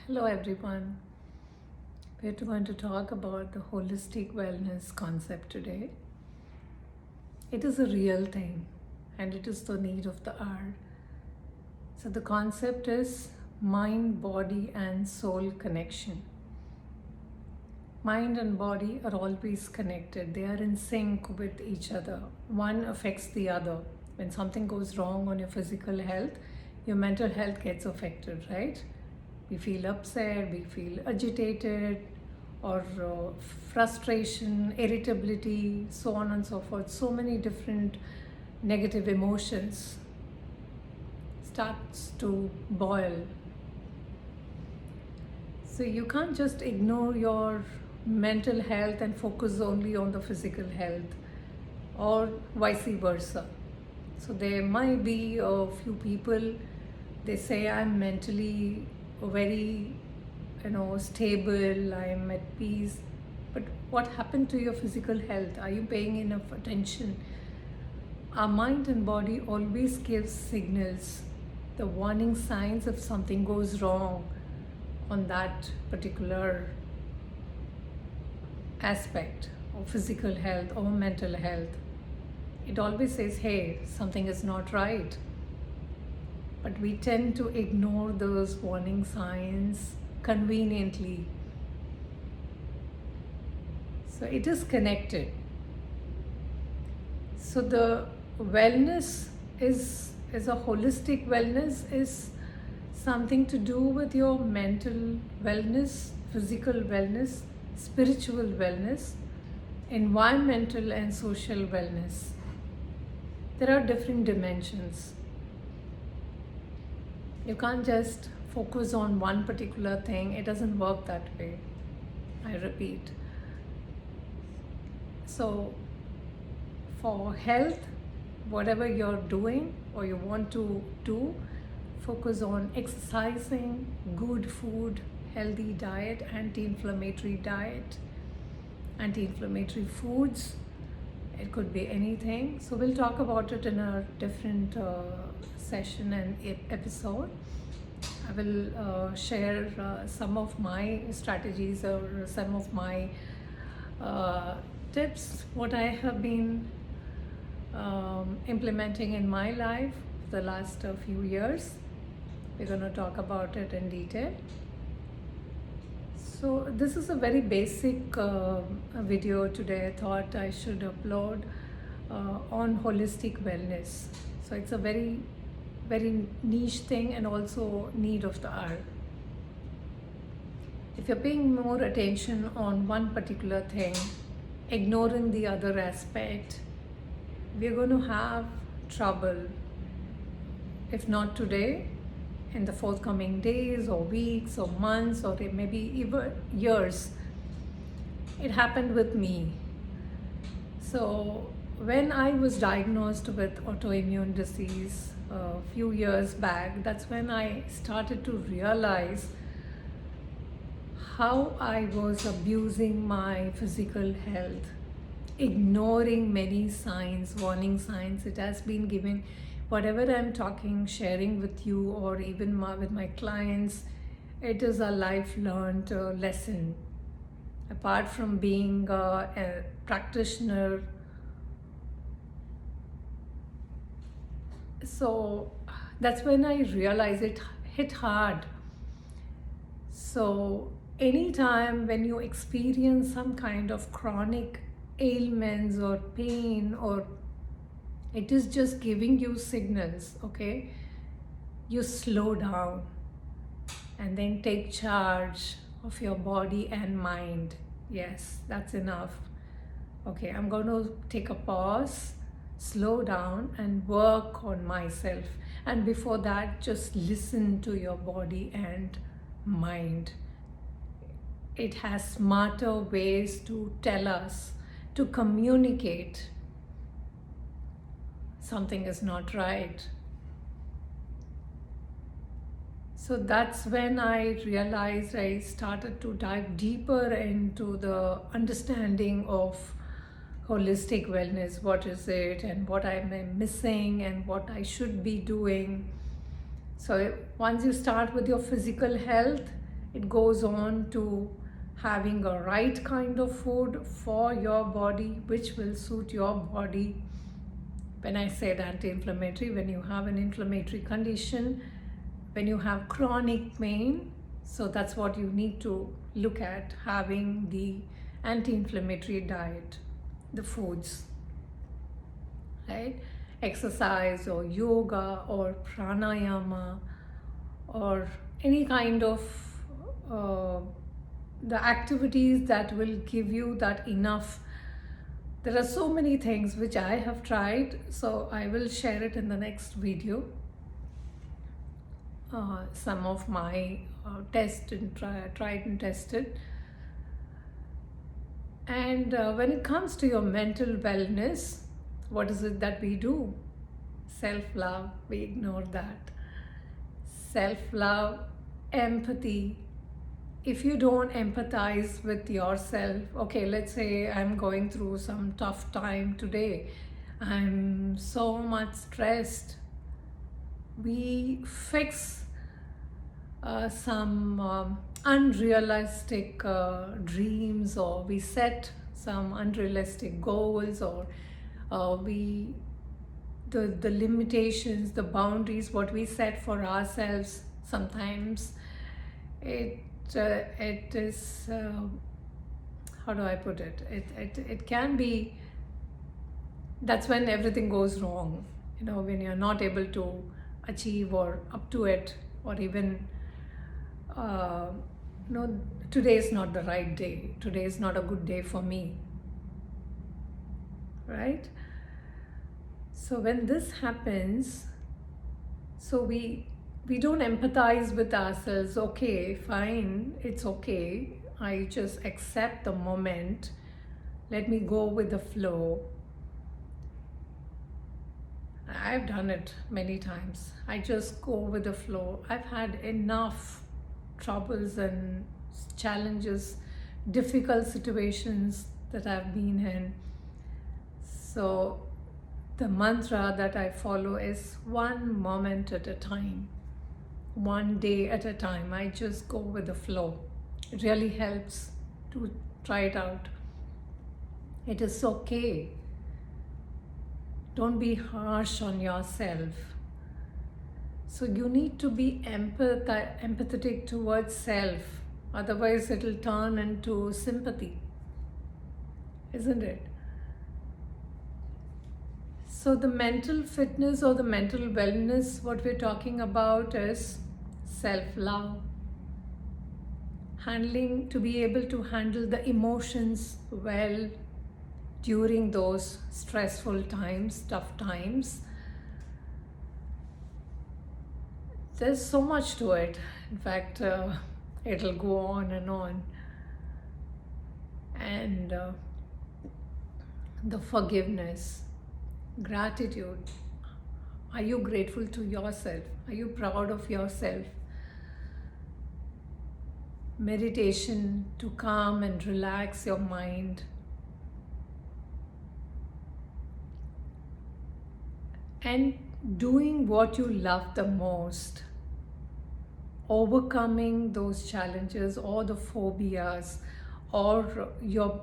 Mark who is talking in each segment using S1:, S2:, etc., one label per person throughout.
S1: Hello everyone. We're going to talk about the holistic wellness concept today. It is a real thing and it is the need of the hour. So the concept is mind, body and soul connection. Mind and body are always connected. They are in sync with each other. One affects the other. When something goes wrong on your physical health, your mental health gets affected, right? We feel upset, we feel agitated, or frustration, irritability, so on and so forth. So many different negative emotions starts to boil. So you can't just ignore your mental health and focus only on the physical health, or vice versa. So there might be a few people, they say I'm mentally very stable, I'm at peace, but what happened to your physical health? Are you paying enough attention? Our mind and body always gives signals, the warning signs if something goes wrong on that particular aspect of physical health or mental health. It always says, hey, something is not right. But we tend to ignore those warning signs conveniently. So it is connected. So the wellness is a holistic wellness, is something to do with your mental wellness, physical wellness, spiritual wellness, environmental and social wellness. There are different dimensions. You can't just focus on one particular thing. It doesn't work that way. I repeat. So for health, whatever you're doing or you want to do, focus on exercising, good food, healthy diet, anti-inflammatory diet, anti-inflammatory foods. It could be anything. So we'll talk about it in a different session and episode. I will share some of my strategies or some of my tips, what I have been implementing in my life the last few years. We're going to talk about it in detail. So this is a very basic video today. I thought I should upload on holistic wellness. So it's a very niche thing and also need of the hour. If you're paying more attention on one particular thing, ignoring the other aspect, we're going to have trouble. If not today, in the forthcoming days or weeks or months or maybe even years. It happened with me. So when I was diagnosed with autoimmune disease a few years back, that's when I started to realize how I was abusing my physical health, ignoring many signs, warning signs. It has been given. Whatever I'm talking, sharing with you, or even with my clients, it is a life learned lesson. Apart from being a practitioner, so that's when I realized it hit hard. So anytime when you experience some kind of chronic ailments or pain, or it is just giving you signals, okay? You slow down and then take charge of your body and mind. Yes, that's enough. Okay, I'm going to take a pause, slow down and work on myself. And before that, just listen to your body and mind. It has smarter ways to tell us, to communicate something is not right. So that's when I realized I started to dive deeper into the understanding of holistic wellness. What is it and what I'm missing and what I should be doing. So once you start with your physical health, It goes on to having a right kind of food for your body, which will suit your body. When I said anti-inflammatory, when you have an inflammatory condition, when you have chronic pain, so that's what you need to look at, having the anti-inflammatory diet, the foods, right? Exercise or yoga or pranayama or any kind of uh, the activities that will give you that enough. There are so many things which I have tried, so I will share it in the next video. Some of my tried and tested. And when it comes to your mental wellness, what is it that we do? Self-love, we ignore that. Self-love, empathy. If you don't empathize with yourself, okay, let's say I'm going through some tough time today, I'm so much stressed. We fix some unrealistic dreams, or we set some unrealistic goals, or the limitations, the boundaries, what we set for ourselves. Sometimes it is how do I put it? It can be, that's when everything goes wrong. When you're not able to achieve or up to it, or even today is not the right day. Today is not a good day for me, right? So when this happens, so we don't empathize with ourselves. Okay, fine, it's okay. I just accept the moment. Let me go with the flow. I've done it many times. I just go with the flow. I've had enough troubles and challenges, difficult situations that I've been in. So the mantra that I follow is one moment at a time, one day at a time. I just go with the flow. It really helps to try it out. It is okay. Don't be harsh on yourself. So you need to be empathetic towards self. Otherwise it will turn into sympathy, isn't it? So the mental fitness or the mental wellness, what we're talking about is self-love. To be able to handle the emotions well during those stressful times, tough times. There's so much to it. In fact, it'll go on and on. And the forgiveness, gratitude. Are you grateful to yourself? Are you proud of yourself? Meditation to calm and relax your mind. And doing what you love the most. Overcoming those challenges or the phobias, or you're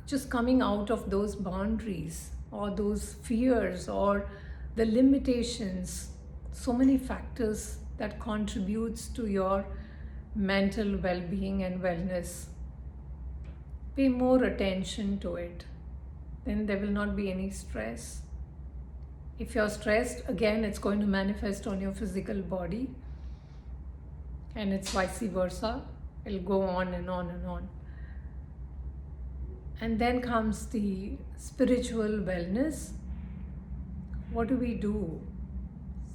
S1: just coming out of those boundaries or those fears or the limitations. So many factors that contributes to your mental well-being and wellness. Pay more attention to it. Then there will not be any stress. If you're stressed, again, it's going to manifest on your physical body. And it's vice versa. It'll go on and on and on. And then comes the spiritual wellness. What do we do?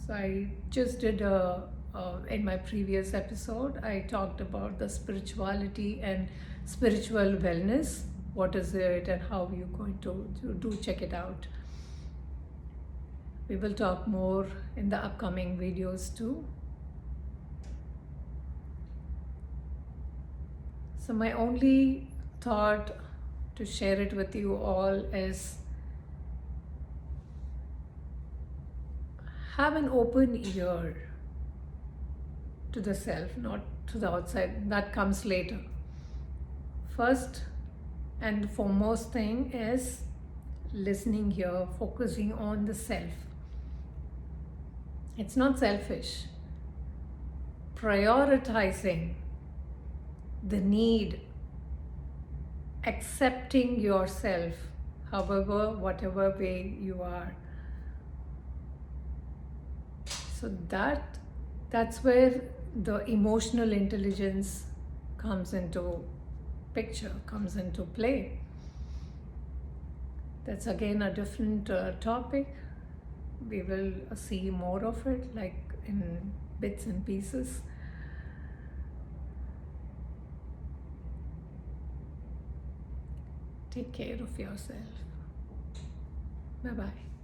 S1: So I just did in my previous episode, I talked about the spirituality and spiritual wellness. What is it and how you're going to do, check it out. We will talk more in the upcoming videos too. So my only thought to share it with you all is have an open ear to the self, not to the outside. That comes later. First and foremost thing is listening here, focusing on the self. It's not selfish. Prioritizing the need, accepting yourself, however, whatever way you are. So that's where the emotional intelligence comes into picture, comes into play. That's again a different topic. We will see more of it, like in bits and pieces. Take care of yourself. Bye bye.